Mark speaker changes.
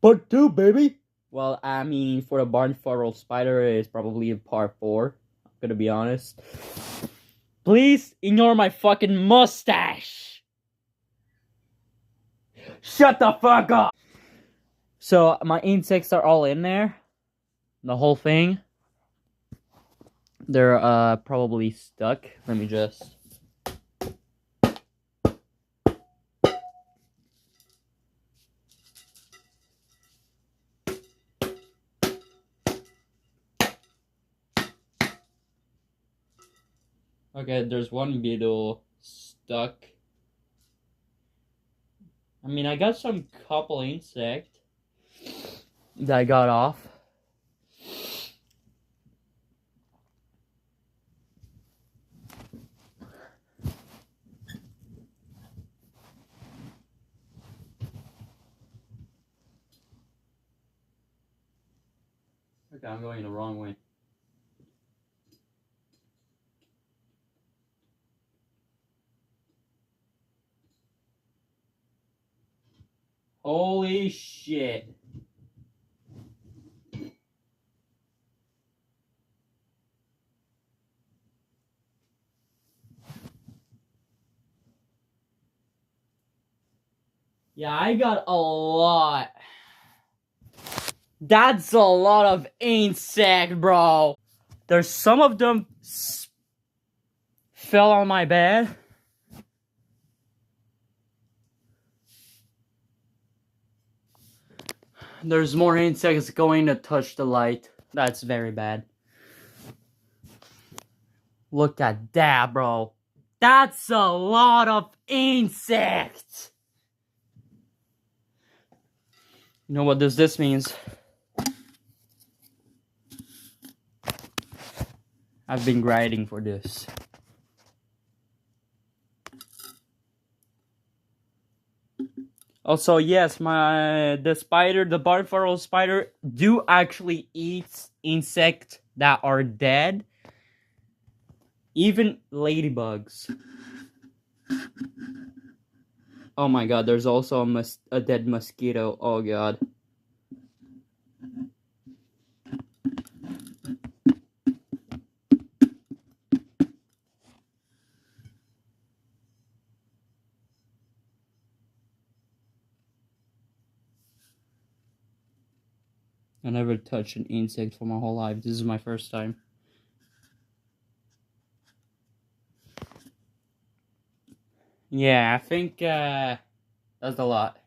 Speaker 1: Part 2, baby. Well, I mean, for the barn furrow spider, is probably in part 4. I'm gonna be honest. Please ignore my fucking mustache. Shut the fuck up. So my insects are all in there. The whole thing. They're probably stuck. Let me just. Okay, there's one beetle stuck. I mean, I got some couple insect that I got off. Okay, I'm going the wrong way. Holy shit. Yeah, I got a lot. That's a lot of insect, bro. There's some of them fell on my bed. There's more insects going to touch the light. That's very bad. Look at that, bro. That's a lot of insects. You know what this means? I've been grinding for this. Also, yes, the barn furrow spider do actually eat insects that are dead. Even ladybugs. Oh my god, there's also a dead mosquito. Oh god. I never touched an insect for my whole life. This is my first time. Yeah, I think that's a lot.